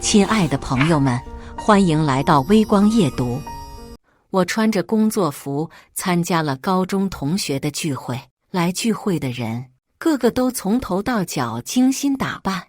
亲爱的朋友们，欢迎来到微光夜读。我穿着工作服参加了高中同学的聚会，来聚会的人个个都从头到脚精心打扮。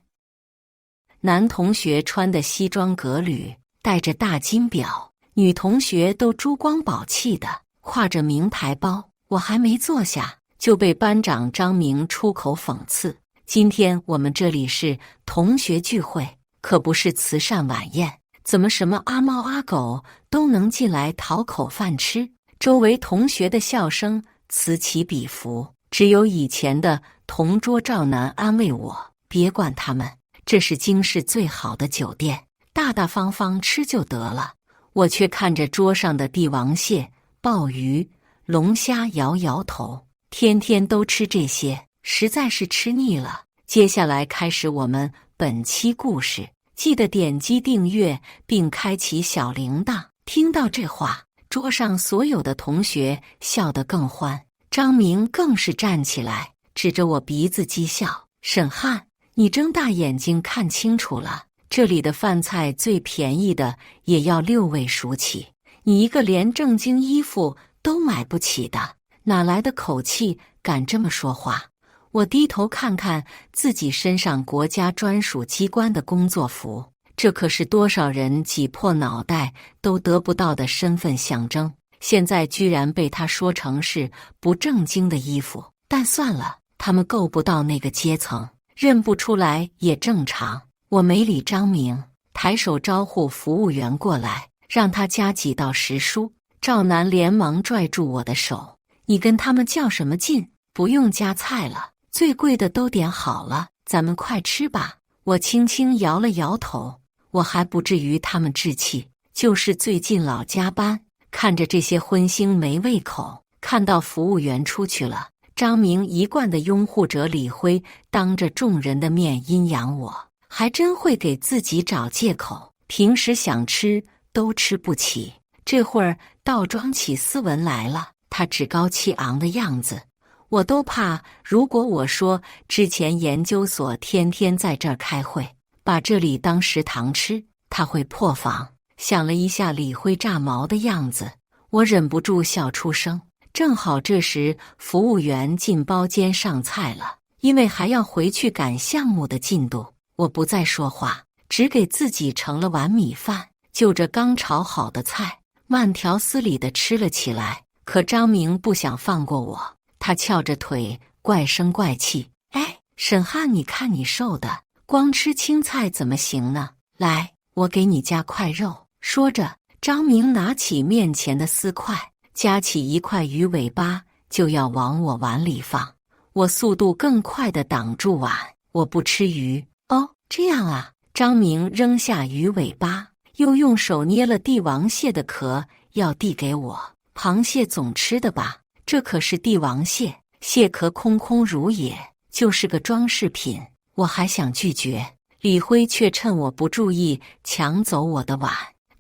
男同学穿的西装革履，戴着大金表，女同学都珠光宝气的，挎着名牌包。我还没坐下，就被班长张明出口讽刺：今天我们这里是同学聚会，可不是慈善晚宴，怎么什么阿猫阿狗都能进来讨口饭吃？周围同学的笑声此起彼伏，只有以前的同桌赵楠安慰我：别管他们，这是京市最好的酒店，大大方方吃就得了。我却看着桌上的帝王蟹、鲍鱼、龙虾摇摇头，天天都吃这些，实在是吃腻了。接下来开始我们本期故事，记得点击订阅并开启小铃铛。听到这话，桌上所有的同学笑得更欢，张明更是站起来，指着我鼻子讥笑：沈汉，你睁大眼睛看清楚了，这里的饭菜最便宜的也要6位数起，你一个连正经衣服都买不起的，哪来的口气敢这么说话？我低头看看自己身上国家专属机关的工作服，这可是多少人挤破脑袋都得不到的身份象征，现在居然被他说成是不正经的衣服。但算了，他们够不到那个阶层，认不出来也正常。我没理张明，抬手招呼服务员过来，让他加几道时蔬。赵楠连忙拽住我的手：你跟他们较什么劲？不用加菜了，最贵的都点好了，咱们快吃吧。我轻轻摇了摇头，我还不至于他们置气，就是最近老加班，看着这些荤腥没胃口。看到服务员出去了，张明一贯的拥护者李辉当着众人的面阴阳我，还真会给自己找借口，平时想吃都吃不起，这会儿倒装起斯文来了。他趾高气昂的样子，我都怕，如果我说之前研究所天天在这儿开会，把这里当食堂吃，他会破防。想了一下李辉炸毛的样子，我忍不住笑出声。正好这时服务员进包间上菜了，因为还要回去赶项目的进度，我不再说话，只给自己盛了碗米饭，就着刚炒好的菜慢条斯理地吃了起来。可张明不想放过我，他翘着腿怪声怪气：哎，沈汉，你看你瘦的，光吃青菜怎么行呢？来，我给你加块肉。说着，张明拿起面前的丝块，夹起一块鱼尾巴就要往我碗里放。我速度更快地挡住碗：我不吃鱼。哦，这样啊。张明扔下鱼尾巴，又用手捏了帝王蟹的壳要递给我。螃蟹总吃的吧？这可是帝王蟹，蟹壳空空如也，就是个装饰品。我还想拒绝，李辉却趁我不注意抢走我的碗，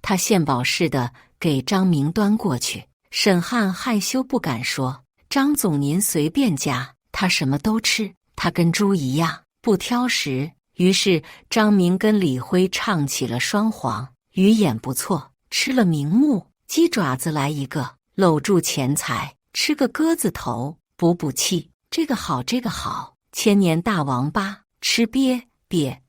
他献宝似的给张明端过去。沈汉害羞不敢说：张总您随便夹，他什么都吃，他跟猪一样不挑食。于是张明跟李辉唱起了双簧：鱼眼不错，吃了明目；鸡爪子来一个，搂住钱财，吃个鸽子头，补补气。这个好，这个好，千年大王八，吃瘪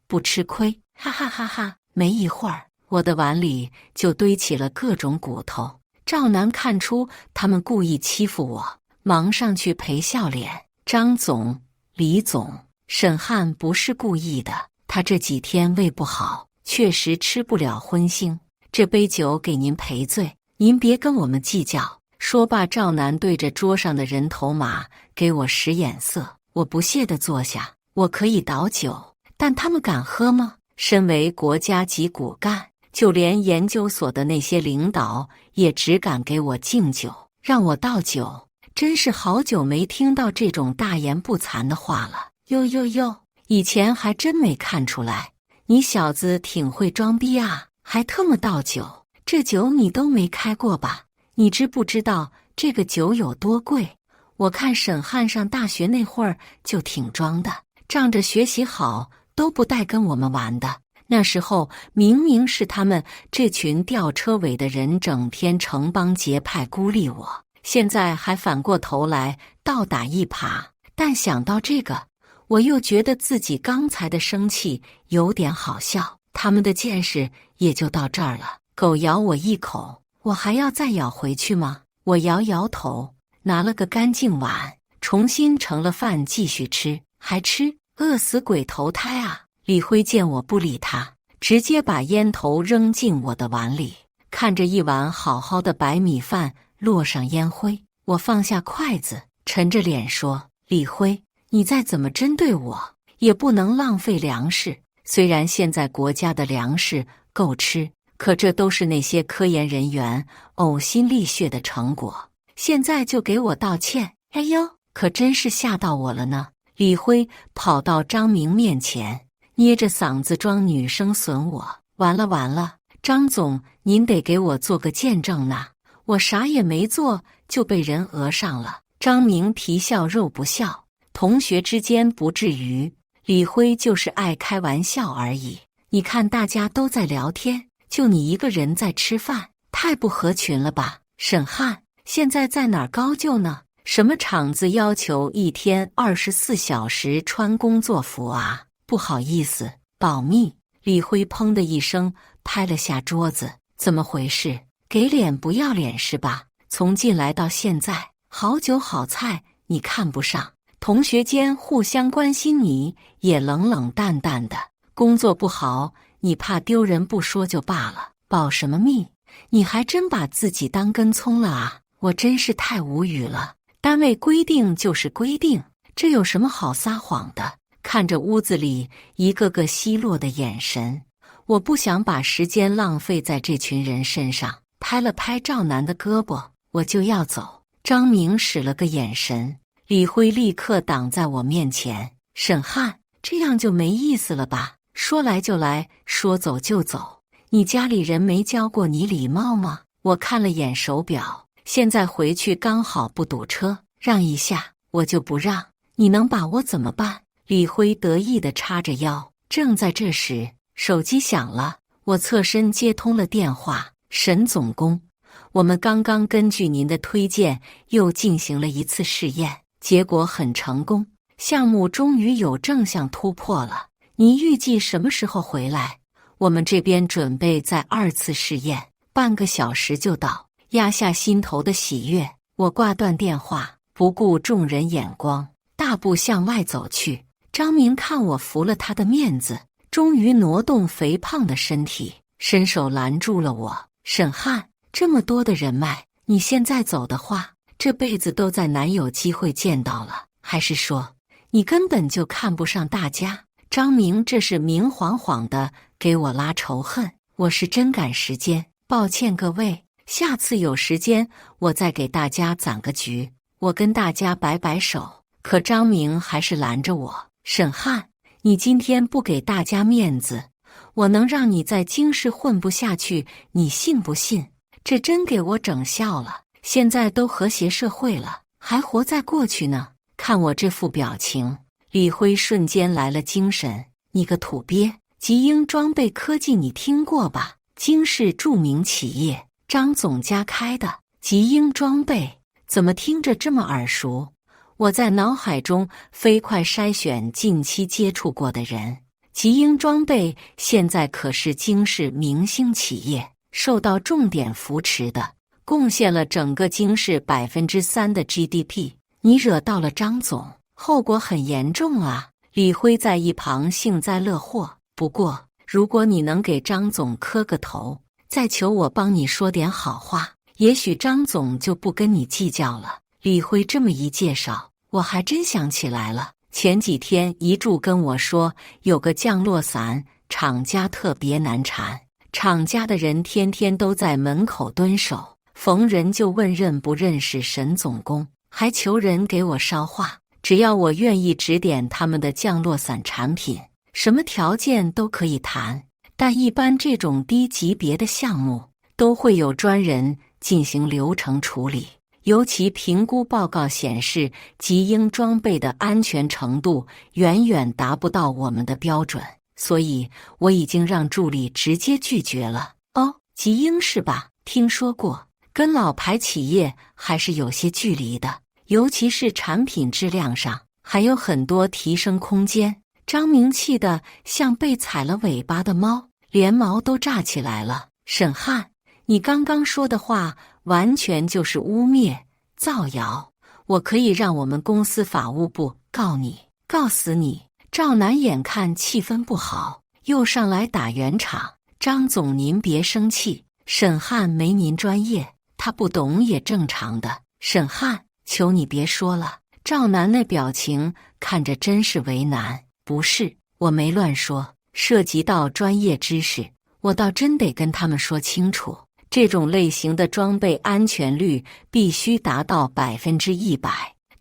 不吃亏，哈哈哈哈。没一会儿，我的碗里就堆起了各种骨头。赵楠看出他们故意欺负我，忙上去赔笑脸：张总、李总，沈汉不是故意的，他这几天胃不好，确实吃不了荤腥，这杯酒给您赔罪，您别跟我们计较。说罢，赵楠对着桌上的人头马给我使眼色。我不屑地坐下：我可以倒酒，但他们敢喝吗？身为国家级骨干，就连研究所的那些领导也只敢给我敬酒，让我倒酒。真是好久没听到这种大言不惭的话了。哟，以前还真没看出来，你小子挺会装逼啊，还特么倒酒。这酒你都没开过吧？你知不知道这个酒有多贵？我看沈汉上大学那会儿就挺装的，仗着学习好都不带跟我们玩的，那时候明明是他们这群吊车尾的人整天成帮结派孤立我，现在还反过头来倒打一耙。但想到这个，我又觉得自己刚才的生气有点好笑。他们的见识也就到这儿了。狗咬我一口，我还要再咬回去吗？我摇摇头，拿了个干净碗，重新盛了饭继续吃。还吃？饿死鬼投胎啊！李辉见我不理他，直接把烟头扔进我的碗里。看着一碗好好的白米饭落上烟灰，我放下筷子，沉着脸说：李辉，你再怎么针对我，也不能浪费粮食。虽然现在国家的粮食够吃，可这都是那些科研人员呕心沥血的成果，现在就给我道歉？哎呦，可真是吓到我了呢！李辉跑到张明面前，捏着嗓子装女生损我。完了完了，张总，您得给我做个见证呐！我啥也没做就被人讹上了。张明皮笑肉不笑，同学之间不至于，李辉就是爱开玩笑而已。你看大家都在聊天，就你一个人在吃饭，太不合群了吧？沈汉，现在在哪儿高就呢？什么厂子要求一天24小时穿工作服啊？不好意思，保密。李辉砰的一声拍了下桌子，怎么回事？给脸不要脸是吧？从进来到现在，好酒好菜你看不上，同学间互相关心你也冷冷淡淡的，工作不好你怕丢人不说就罢了，保什么密？你还真把自己当根葱了啊！我真是太无语了。单位规定就是规定，这有什么好撒谎的？看着屋子里一个个奚落的眼神，我不想把时间浪费在这群人身上，拍了拍赵楠的胳膊，我就要走。张明使了个眼神，李辉立刻挡在我面前。沈汉，这样就没意思了吧？说来就来，说走就走，你家里人没教过你礼貌吗？我看了眼手表，现在回去刚好不堵车，让一下我就不让，你能把我怎么办？李辉得意地叉着腰。正在这时，手机响了，我侧身接通了电话。沈总工，我们刚刚根据您的推荐又进行了一次试验，结果很成功，项目终于有正向突破了。您预计什么时候回来？我们这边准备在2次试验，半个小时就到。压下心头的喜悦，我挂断电话，不顾众人眼光，大步向外走去。张明看我服了他的面子，终于挪动肥胖的身体，伸手拦住了我。沈汉，这么多的人脉，你现在走的话，这辈子都再难有机会见到了。还是说，你根本就看不上大家？张明这是明晃晃的给我拉仇恨，我是真赶时间。抱歉各位，下次有时间我再给大家攒个局。我跟大家摆摆手，可张明还是拦着我。沈汉，你今天不给大家面子，我能让你在京市混不下去，你信不信？这真给我整笑了。现在都和谐社会了，还活在过去呢？看我这副表情，李辉瞬间来了精神。你个土鳖，吉英装备科技你听过吧？京市著名企业，张总家开的吉英装备，怎么听着这么耳熟？我在脑海中飞快筛选近期接触过的人。吉英装备现在可是京市明星企业，受到重点扶持的，贡献了整个京市3%的 GDP。你惹到了张总，后果很严重啊！李辉在一旁幸灾乐祸。不过，如果你能给张总磕个头，再求我帮你说点好话，也许张总就不跟你计较了。李辉这么一介绍，我还真想起来了。前几天一柱跟我说，有个降落伞厂家特别难缠，厂家的人天天都在门口蹲守，逢人就问认不认识沈总工，还求人给我捎话，只要我愿意指点他们的降落伞产品，什么条件都可以谈。但一般这种低级别的项目都会有专人进行流程处理，尤其评估报告显示，吉英装备的安全程度远远达不到我们的标准。所以我已经让助理直接拒绝了。哦，吉英是吧？听说过，跟老牌企业还是有些距离的，尤其是产品质量上，还有很多提升空间。张明气得像被踩了尾巴的猫，连毛都炸起来了。沈汉，你刚刚说的话完全就是污蔑、造谣，我可以让我们公司法务部告你，告死你！赵楠眼看气氛不好，又上来打圆场。张总，您别生气，沈汉没您专业，他不懂也正常的。沈汉，求你别说了。赵楠那表情看着真是为难。不是，我没乱说，涉及到专业知识，我倒真得跟他们说清楚。这种类型的装备安全率必须达到100%，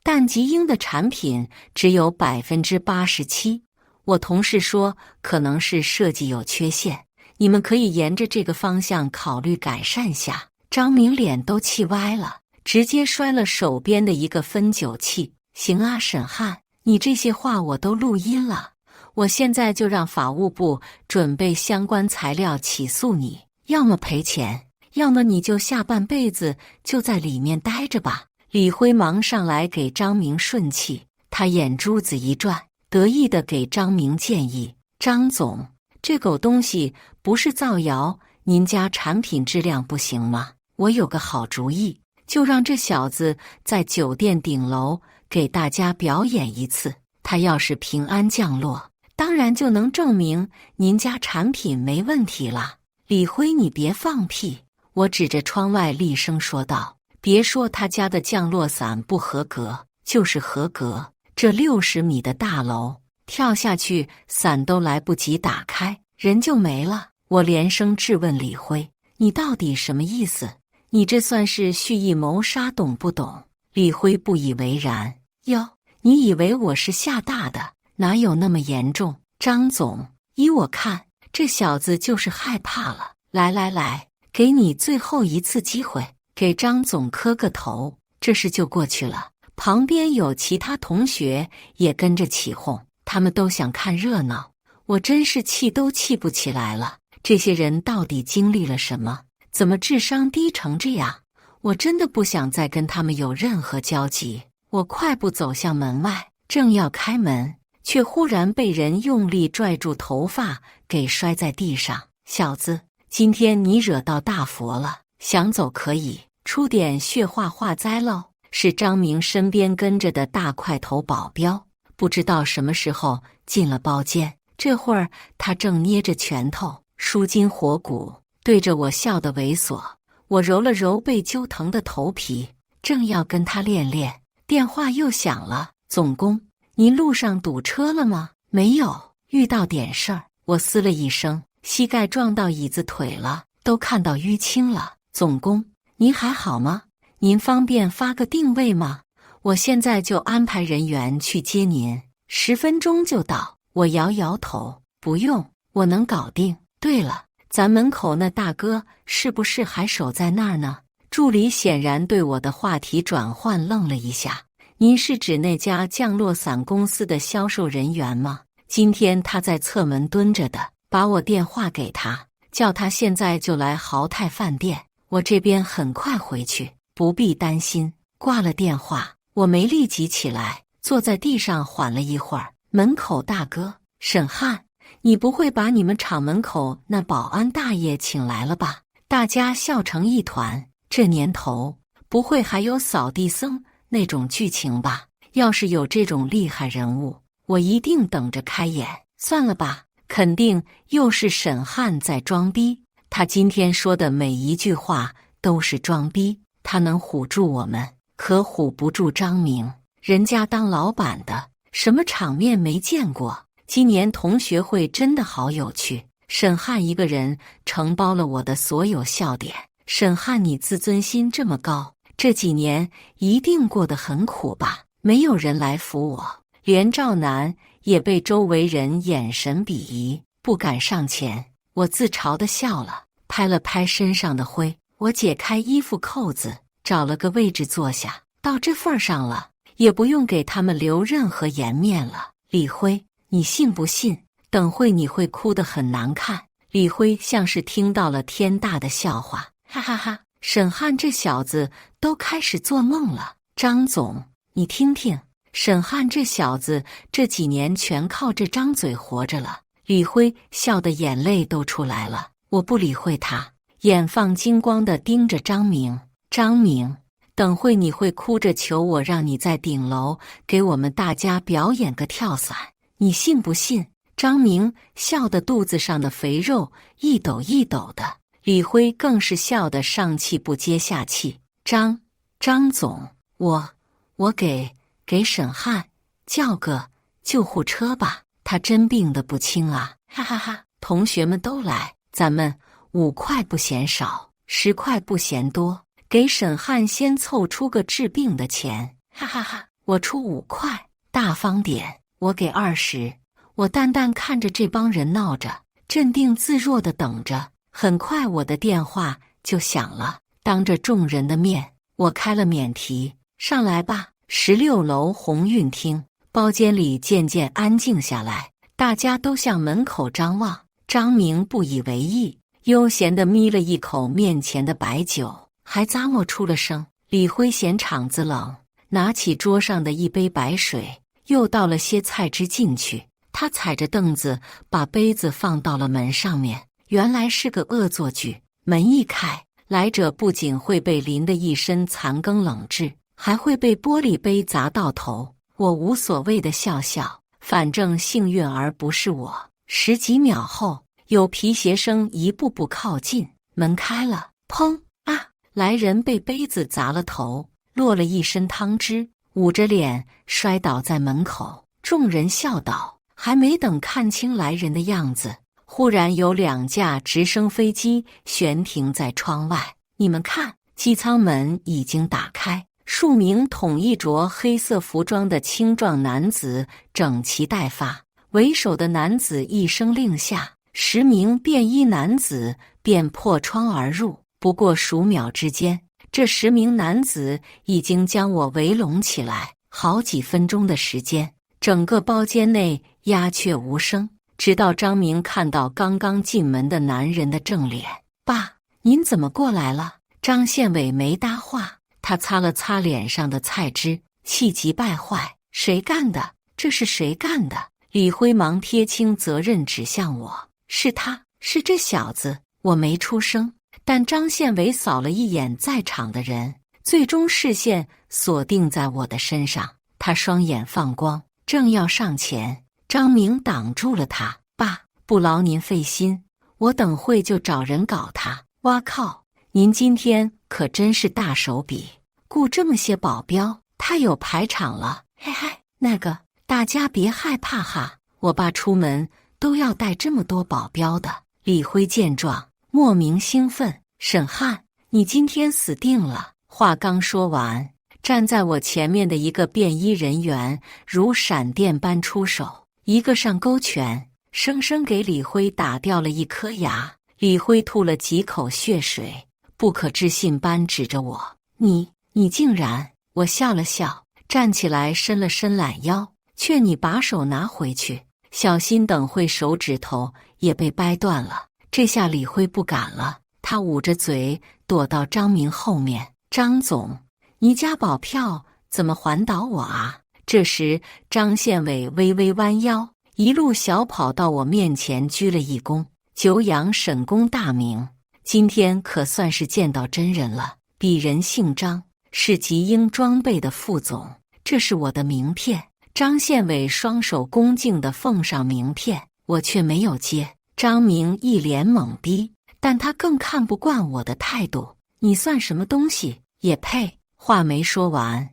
但吉英的产品只有87%。我同事说可能是设计有缺陷，你们可以沿着这个方向考虑改善下。张明脸都气歪了，直接摔了手边的一个分酒器。行啊，沈汉，你这些话我都录音了，我现在就让法务部准备相关材料起诉你，要么赔钱，要么你就下半辈子就在里面待着吧。李辉忙上来给张明顺气，他眼珠子一转，得意地给张明建议：张总，这狗东西不是造谣，您家产品质量不行吗？我有个好主意，就让这小子在酒店顶楼给大家表演一次，他要是平安降落，当然就能证明您家产品没问题了。李辉，你别放屁！我指着窗外厉声说道。别说他家的降落伞不合格，就是合格，这60米的大楼跳下去，伞都来不及打开，人就没了。我连声质问李辉：你到底什么意思？你这算是蓄意谋杀，懂不懂？李辉不以为然：哟，你以为我是吓大的？哪有那么严重？张总，依我看，这小子就是害怕了。来，给你最后一次机会。给张总磕个头，这事就过去了。旁边有其他同学也跟着起哄，他们都想看热闹。我真是气都气不起来了，这些人到底经历了什么？怎么智商低成这样？我真的不想再跟他们有任何交集。我快步走向门外，正要开门，却忽然被人用力拽住头发，给摔在地上。小子，今天你惹到大佛了，想走可以，出点血化灾喽。是张明身边跟着的大块头保镖，不知道什么时候进了包间，这会儿他正捏着拳头，舒筋活骨，对着我笑得猥琐。我揉了揉被揪疼的头皮，正要跟他练，电话又响了。总工，您路上堵车了吗？没有，遇到点事儿。我嘶了一声，膝盖撞到椅子腿了，都看到淤青了。总工，您还好吗？您方便发个定位吗？我现在就安排人员去接您，10分钟就到。我摇摇头，不用，我能搞定。对了，咱门口那大哥是不是还守在那儿呢？助理显然对我的话题转换愣了一下。您是指那家降落伞公司的销售人员吗？今天他在侧门蹲着的，把我电话给他，叫他现在就来豪泰饭店，我这边很快回去。不必担心。挂了电话，我没立即起来，坐在地上缓了一会儿。门口大哥，沈汉，你不会把你们厂门口那保安大爷请来了吧？大家笑成一团。这年头，不会还有扫地僧那种剧情吧？要是有这种厉害人物，我一定等着开演。算了吧，肯定又是沈汉在装逼。他今天说的每一句话都是装逼。他能唬住我们，可唬不住张明。人家当老板的，什么场面没见过？今年同学会真的好有趣。沈汉一个人承包了我的所有笑点。沈汉，你自尊心这么高，这几年一定过得很苦吧？没有人来扶我，连赵楠也被周围人眼神鄙夷，不敢上前。我自嘲地笑了，拍了拍身上的灰。我解开衣服扣子，找了个位置坐下。到这份上了，也不用给他们留任何颜面了。李辉，你信不信？等会你会哭得很难看。李辉像是听到了天大的笑话，哈哈哈！沈汉这小子都开始做梦了。张总，你听听，沈汉这小子这几年全靠这张嘴活着了。李辉笑得眼泪都出来了。我不理会他，眼放金光地盯着张明。张明，等会你会哭着求我让你在顶楼给我们大家表演个跳伞，你信不信？张明笑得肚子上的肥肉一抖一抖的，李辉更是笑得上气不接下气。张总，我给沈汉叫个救护车吧，他真病得不轻啊！哈哈哈！同学们都来，咱们5块不嫌少，10块不嫌多，给沈汉先凑出个治病的钱。哈哈哈！我出5块，大方点，我给20。我淡淡看着这帮人闹着，镇定自若地等着。很快我的电话就响了，当着众人的面，我开了免提，上来吧。16楼鸿运厅，包间里渐渐安静下来，大家都向门口张望。张明不以为意，悠闲地眯了一口面前的白酒，还咂摸出了声。李辉嫌场子冷，拿起桌上的一杯白水，又倒了些菜汁进去。他踩着凳子，把杯子放到了门上面。原来是个恶作剧，门一开，来者不仅会被淋得一身残羹冷炙，还会被玻璃杯砸到头。我无所谓的笑笑，反正幸运儿不是我。10几秒后，有皮鞋声一步步靠近，门开了，砰啊！来人被杯子砸了头，落了一身汤汁，捂着脸摔倒在门口。众人笑倒，还没等看清来人的样子，忽然有2架直升飞机悬停在窗外。你们看，机舱门已经打开，数名统一着黑色服装的青壮男子整齐待发。为首的男子一声令下，10名便衣男子便破窗而入。不过数秒之间，这10名男子已经将我围拢起来。好几分钟的时间，整个包间内鸦雀无声，直到张明看到刚刚进门的男人的正脸。爸，您怎么过来了？张宪伟没搭话，他擦了擦脸上的菜汁，气急败坏。谁干的？这是谁干的？李辉忙贴清责任指向我，是他，是这小子。我没出声，但张宪伟扫了一眼在场的人，最终视线锁定在我的身上。他双眼放光，正要上前，张明挡住了他。爸，不劳您费心，我等会就找人搞他。哇靠，您今天可真是大手笔，雇这么些保镖，太有排场了。嘿嘿，那个大家别害怕哈，我爸出门都要带这么多保镖的。李辉见状莫名兴奋，沈汉，你今天死定了。话刚说完，站在我前面的一个便衣人员如闪电般出手，一个上勾拳，生生给李辉打掉了一颗牙。李辉吐了几口血水，不可置信般指着我，你竟然……我笑了笑，站起来伸了伸懒腰，劝你把手拿回去，小心等会手指头也被掰断了。这下李辉不敢了，他捂着嘴躲到张明后面。张总，你家保票怎么还倒我啊？这时张宪伟微微弯腰，一路小跑到我面前鞠了一躬，久仰沈公大名，今天可算是见到真人了。鄙人姓张，是吉英装备的副总，这是我的名片。张宪伟双手恭敬地奉上名片，我却没有接。张明一脸懵逼，但他更看不惯我的态度。你算什么东西？也配？话没说完，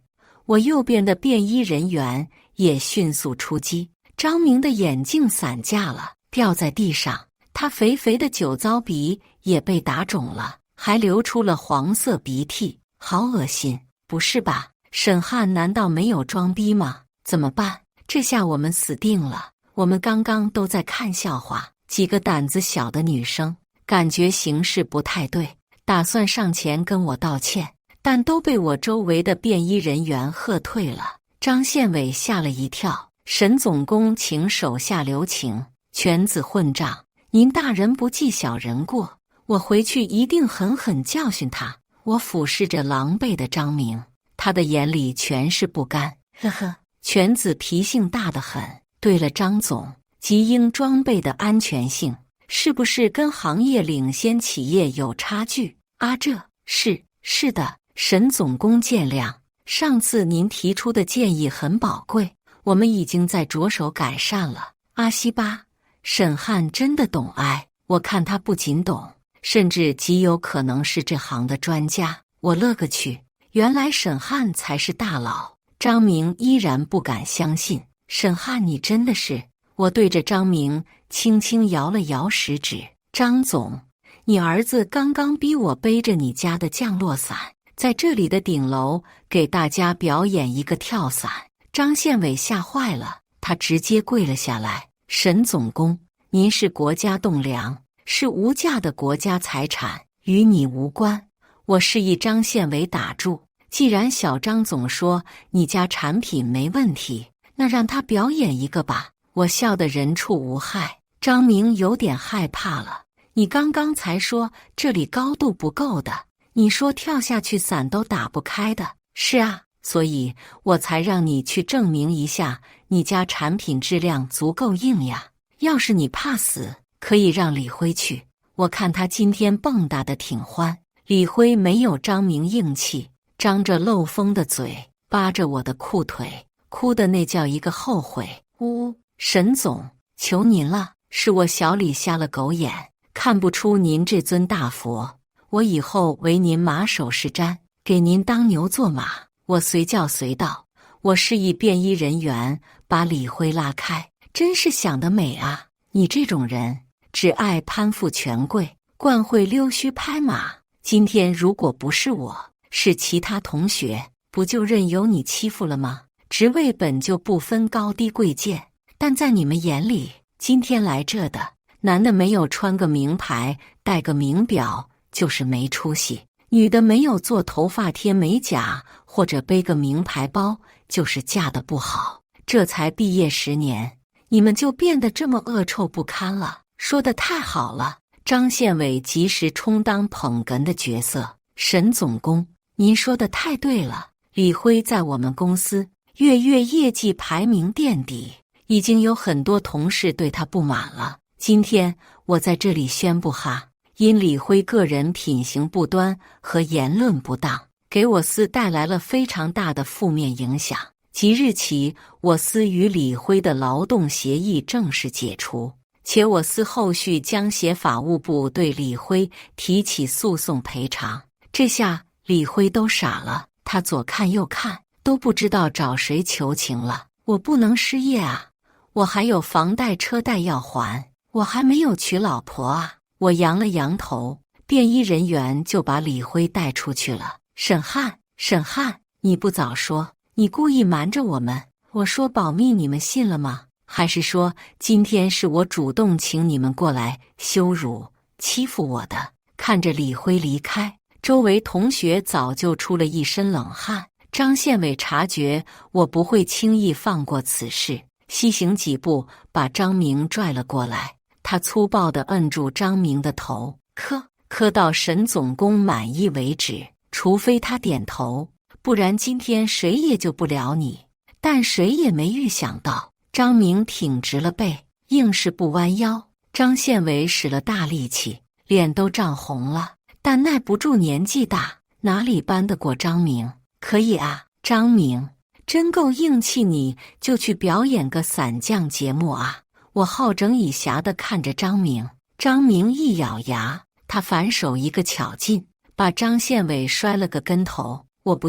我右边的便衣人员也迅速出击。张明的眼镜散架了，掉在地上，他肥肥的酒糟鼻也被打肿了，还流出了黄色鼻涕，好恶心！不是吧？沈汉难道没有装逼吗？怎么办？这下我们死定了！我们刚刚都在看笑话，几个胆子小的女生感觉形势不太对，打算上前跟我道歉，但都被我周围的便衣人员喝退了。张宪伟吓了一跳，沈总工请手下留情，犬子混账！您大人不计小人过，我回去一定狠狠教训他。我俯视着狼狈的张明，他的眼里全是不甘。呵呵，犬子脾性大得很。对了，张总，极鹰装备的安全性是不是跟行业领先企业有差距啊？是的，沈总工见谅。上次您提出的建议很宝贵，我们已经在着手改善了。阿西巴，沈汉真的懂爱，我看他不仅懂，甚至极有可能是这行的专家。我勒个去，原来沈汉才是大佬。张明依然不敢相信，沈汉你真的是……我对着张明轻轻摇了摇食指。张总，你儿子刚刚逼我背着你家的降落伞，在这里的顶楼给大家表演一个跳伞。张宪伟吓坏了，他直接跪了下来。沈总工，您是国家栋梁，是无价的国家财产，与你无关。我示意张宪伟打住。既然小张总说你家产品没问题，那让他表演一个吧。我笑得人畜无害。张明有点害怕了。你刚刚才说这里高度不够的，你说跳下去伞都打不开的。是啊，所以我才让你去证明一下你家产品质量足够硬呀。要是你怕死，可以让李辉去，我看他今天蹦跶得挺欢。李辉没有张明硬气，张着漏风的嘴扒着我的裤腿，哭的那叫一个后悔。呜，沈总，求您了，是我小李瞎了狗眼，看不出您这尊大佛，我以后为您马首是瞻，给您当牛做马。我随叫随到，我示意便衣人员把李辉拉开。真是想得美啊！你这种人只爱攀附权贵，惯会溜须拍马。今天如果不是我，是其他同学，不就任由你欺负了吗？职位本就不分高低贵贱，但在你们眼里，今天来这的男的没有穿个名牌戴个名表就是没出息，女的没有做头发贴美甲或者背个名牌包就是嫁得不好。这才毕业10年，你们就变得这么恶臭不堪了。说得太好了。张宪伟及时充当捧哏的角色。沈总工，您说的太对了。李辉在我们公司月业绩排名垫底，已经有很多同事对他不满了。今天我在这里宣布哈，因李辉个人品行不端和言论不当，给我司带来了非常大的负面影响。即日起，我司与李辉的劳动协议正式解除，且我司后续将携法务部对李辉提起诉讼赔偿。这下李辉都傻了，他左看右看，都不知道找谁求情了。我不能失业啊，我还有房贷车贷要还，我还没有娶老婆啊。我扬了扬头，便衣人员就把李辉带出去了。沈汉，你不早说，你故意瞒着我们。我说保密，你们信了吗？还是说今天是我主动请你们过来羞辱欺负我的？看着李辉离开，周围同学早就出了一身冷汗。张宪伟察觉我不会轻易放过此事，西行几步把张明拽了过来。他粗暴地摁住张明的头，磕到沈总工满意为止，除非他点头，不然今天谁也救不了你。但谁也没预想到，张明挺直了背，硬是不弯腰。张宪伟使了大力气，脸都涨红了，但耐不住年纪大，哪里扳得过张明？可以啊，张明，真够硬气，你就去表演个伞降节目啊！我好整以暇地看着张明，张明一咬牙，他反手一个巧劲，把张宪伟摔了个跟头。我不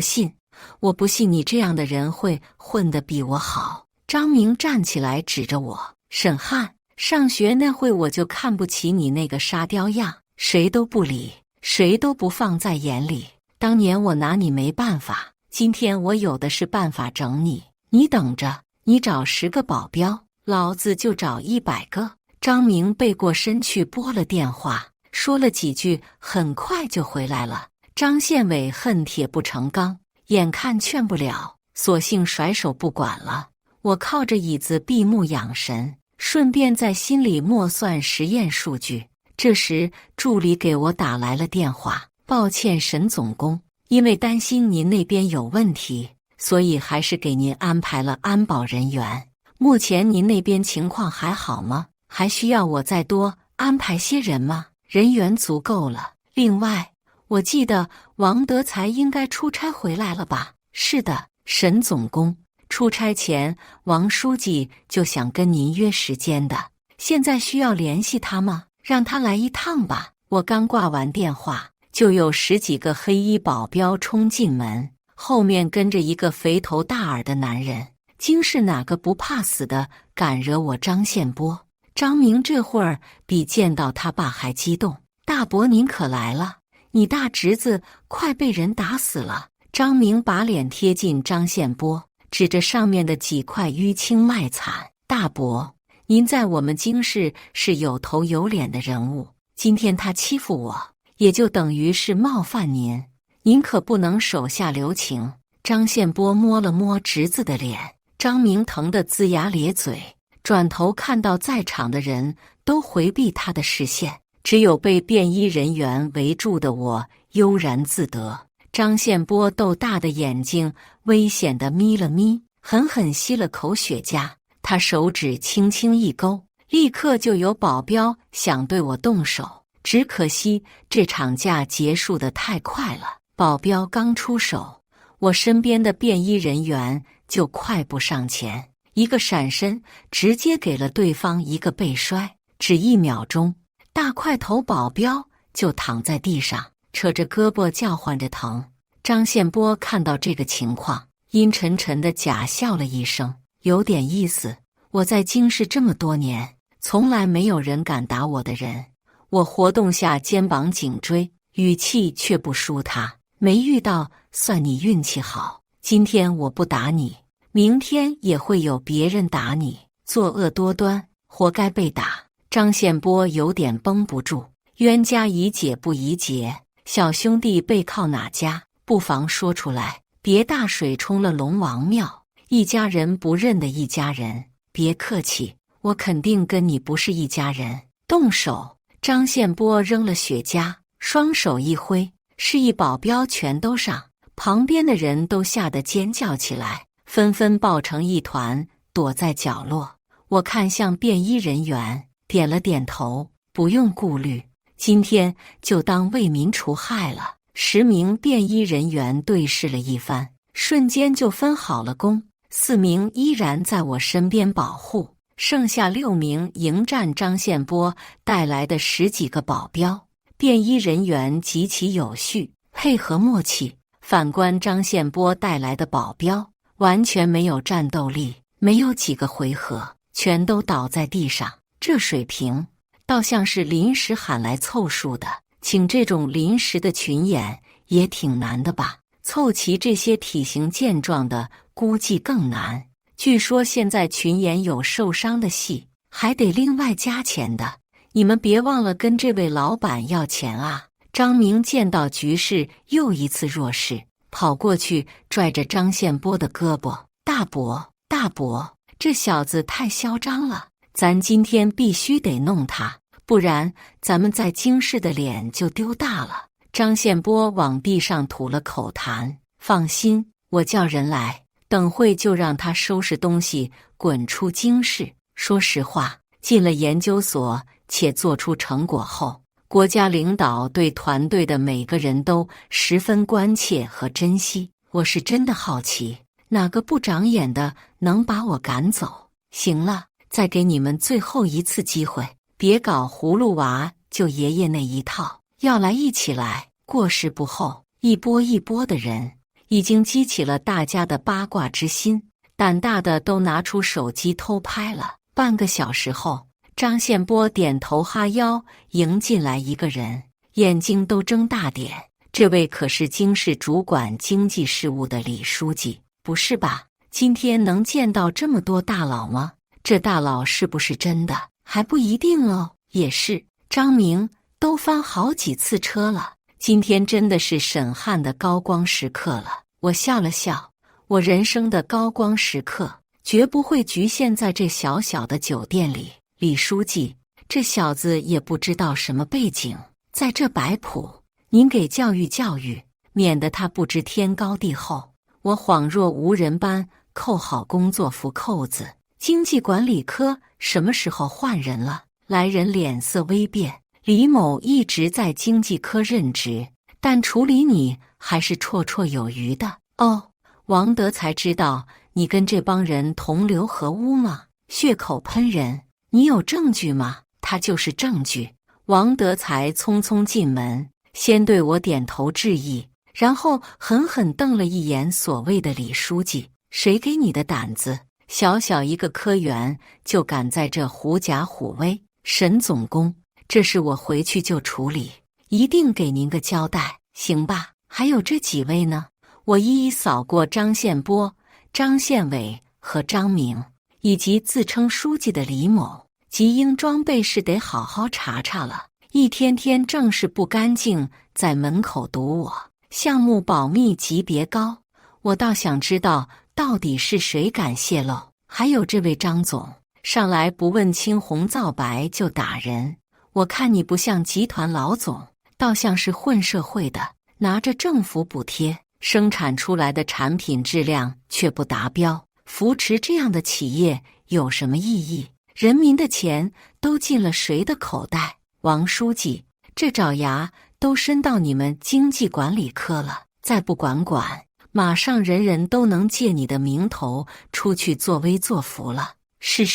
信你这样的人会混得比我好。张明站起来指着我，沈汉，上学那会我就看不起你那个沙雕样，谁都不理，谁都不放在眼里。当年我拿你没办法，今天我有的是办法整你。你等着，你找10个保镖，老子就找100个。张明背过身去拨了电话，说了几句，很快就回来了。张宪伟恨铁不成钢，眼看劝不了，索性甩手不管了。我靠着椅子闭目养神，顺便在心里默算实验数据。这时，助理给我打来了电话：“抱歉，沈总工，因为担心您那边有问题，所以还是给您安排了安保人员。目前您那边情况还好吗？还需要我再多安排些人吗？”“人员足够了。另外，我记得王德才应该出差回来了吧？”“是的，沈总工。出差前，王书记就想跟您约时间的。现在需要联系他吗？让他来一趟吧。”我刚挂完电话，就有10几个黑衣保镖冲进门，后面跟着一个肥头大耳的男人。京市哪个不怕死的敢惹我张宪波？张明这会儿比见到他爸还激动：“大伯您可来了，你大侄子快被人打死了。”张明把脸贴近张宪波，指着上面的几块淤青卖惨：“大伯，您在我们京市是有头有脸的人物，今天他欺负我，也就等于是冒犯您，您可不能手下留情。”张宪波摸了摸侄子的脸，张明疼得龇牙咧嘴，转头看到在场的人都回避他的视线，只有被便衣人员围住的我悠然自得。张宪波豆大的眼睛危险地眯了眯，狠狠吸了口雪茄。他手指轻轻一勾，立刻就有保镖想对我动手，只可惜这场架结束得太快了。保镖刚出手，我身边的便衣人员就快步上前，一个闪身直接给了对方一个背摔，只1秒钟，大块头保镖就躺在地上，扯着胳膊叫唤着疼。张宪波看到这个情况，阴沉沉地假笑了一声：“有点意思，我在京市这么多年，从来没有人敢打我的人。”我活动下肩膀颈椎，语气却不输他：“没遇到算你运气好，今天我不打你，明天也会有别人打你，作恶多端，活该被打。”张宪波有点绷不住：“冤家宜解不宜结，小兄弟背靠哪家？不妨说出来，别大水冲了龙王庙，一家人不认的一家人。别客气，我肯定跟你不是一家人。动手！”张宪波扔了雪茄，双手一挥，示意保镖全都上。旁边的人都吓得尖叫起来，纷纷抱成一团，躲在角落。我看向便衣人员，点了点头：“不用顾虑，今天就当为民除害了。”10名便衣人员对视了一番，瞬间就分好了工，4名依然在我身边保护，剩下6名迎战张宪波带来的10几个保镖。便衣人员极其有序，配合默契。反观张宪波带来的保镖，完全没有战斗力，没有几个回合，全都倒在地上。这水平，倒像是临时喊来凑数的。请这种临时的群演也挺难的吧？凑齐这些体型健壮的，估计更难。据说现在群演有受伤的戏，还得另外加钱的。你们别忘了跟这位老板要钱啊！张明见到局势又一次弱势，跑过去拽着张宪波的胳膊：“大伯，大伯，这小子太嚣张了，咱今天必须得弄他。不然咱们在京市的脸就丢大了。”张宪波往地上吐了口痰：“放心，我叫人来，等会就让他收拾东西滚出京市。”说实话，进了研究所且做出成果后，国家领导对团队的每个人都十分关切和珍惜。我是真的好奇，哪个不长眼的能把我赶走？行了，再给你们最后一次机会。别搞葫芦娃救爷爷那一套，要来一起来，过时不候。一波一波的人已经激起了大家的八卦之心，胆大的都拿出手机偷拍了。半个小时后，张宪波点头哈腰迎进来一个人，眼睛都睁大点。这位可是京市主管经济事务的李书记，不是吧？今天能见到这么多大佬吗？这大佬是不是真的？还不一定哦。也是，张明都翻好几次车了，今天真的是沈汉的高光时刻了。我笑了笑，我人生的高光时刻绝不会局限在这小小的酒店里。李书记，这小子也不知道什么背景，在这摆谱，您给教育教育，免得他不知天高地厚。我恍若无人般扣好工作服扣子。经济管理科什么时候换人了？来人脸色微变。李某一直在经济科任职，但处理你还是绰绰有余的。哦，王德才知道你跟这帮人同流合污吗？血口喷人，你有证据吗？他就是证据。王德才匆匆进门，先对我点头致意，然后狠狠瞪了一眼所谓的李书记。谁给你的胆子？小小一个科员就敢在这狐假虎威？沈总工，这事我回去就处理，一定给您个交代，行吧？还有这几位呢？我一一扫过张宪波、张宪伟和张明，以及自称书记的李某。集英装备是得好好查查了，一天天正事不干净，在门口堵我，项目保密级别高。我倒想知道到底是谁敢泄露。还有这位张总，上来不问青红皂白就打人，我看你不像集团老总，倒像是混社会的，拿着政府补贴生产出来的产品质量却不达标，扶持这样的企业有什么意义？人民的钱都进了谁的口袋？王书记，这爪牙都伸到你们经济管理科了，再不管管，马上人人都能借你的名头出去作威作福了。是，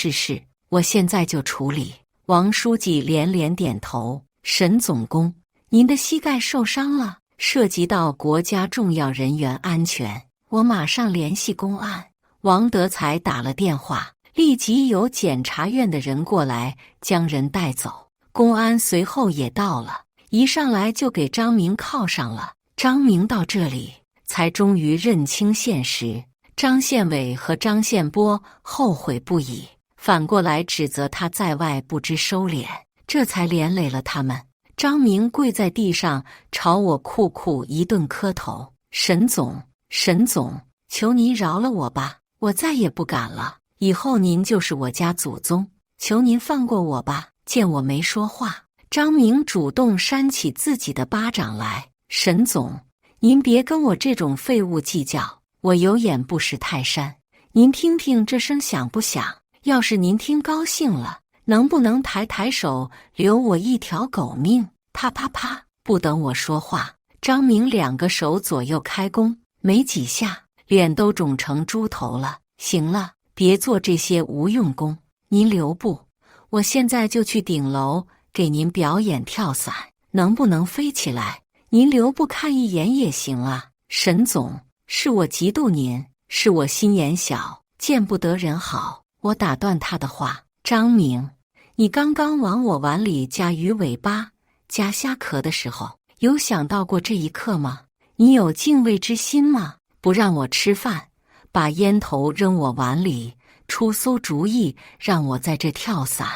我现在就处理。王书记连连点头。沈总工，您的膝盖受伤了，涉及到国家重要人员安全，我马上联系公安。王德才打了电话，立即有检察院的人过来将人带走。公安随后也到了，一上来就给张明铐上了。张明到这里才终于认清现实。张宪伟和张宪波后悔不已，反过来指责他在外不知收敛，这才连累了他们。张明跪在地上朝我酷一顿磕头。沈总，求您饶了我吧，我再也不敢了，以后您就是我家祖宗，求您放过我吧。见我没说话，张明主动扇起自己的巴掌来。沈总，您别跟我这种废物计较，我有眼不识泰山，您听听这声响不响？要是您听高兴了，能不能抬手留我一条狗命？啪啪啪！不等我说话，张明2个手左右开弓，没几下，脸都肿成猪头了。行了，别做这些无用功，您留步，我现在就去顶楼给您表演跳伞，能不能飞起来？您留步看一眼也行啊。沈总，是我嫉妒您，是我心眼小，见不得人好。我打断他的话。张明，你刚刚往我碗里加鱼尾巴、加虾壳的时候，有想到过这一刻吗？你有敬畏之心吗？不让我吃饭，把烟头扔我碗里，出馊主意让我在这跳伞，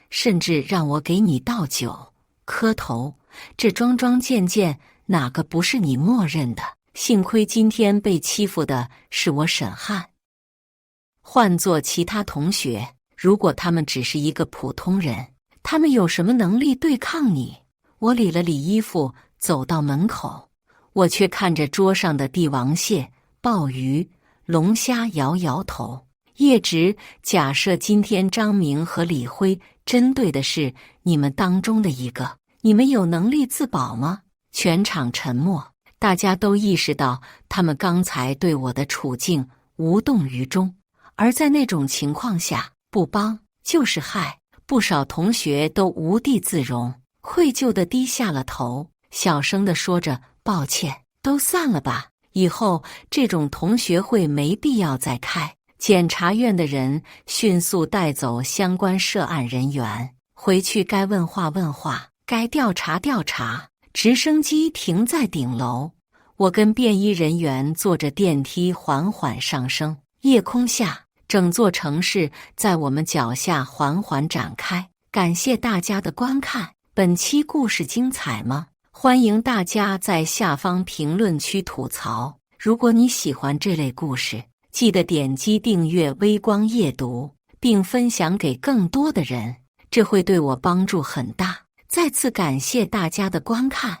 甚至让我给你倒酒、磕头，这桩桩件件哪个不是你默认的？幸亏今天被欺负的是我沈汉。换做其他同学，如果他们只是一个普通人，他们有什么能力对抗你？我理了理衣服，走到门口，我却看着桌上的帝王蟹、鲍鱼、龙虾，摇摇头。叶直，假设今天张明和李辉针对的是你们当中的一个，你们有能力自保吗？全场沉默，大家都意识到他们刚才对我的处境无动于衷，而在那种情况下，不帮就是害。不少同学都无地自容，愧疚地低下了头，小声地说着抱歉，都散了吧，以后这种同学会没必要再开。检察院的人迅速带走相关涉案人员，回去该问话问话，该调查调查。直升机停在顶楼，我跟便衣人员坐着电梯缓缓上升。夜空下，整座城市在我们脚下缓缓展开。感谢大家的观看，本期故事精彩吗？欢迎大家在下方评论区吐槽。如果你喜欢这类故事，记得点击订阅微光夜读，并分享给更多的人，这会对我帮助很大。再次感谢大家的观看。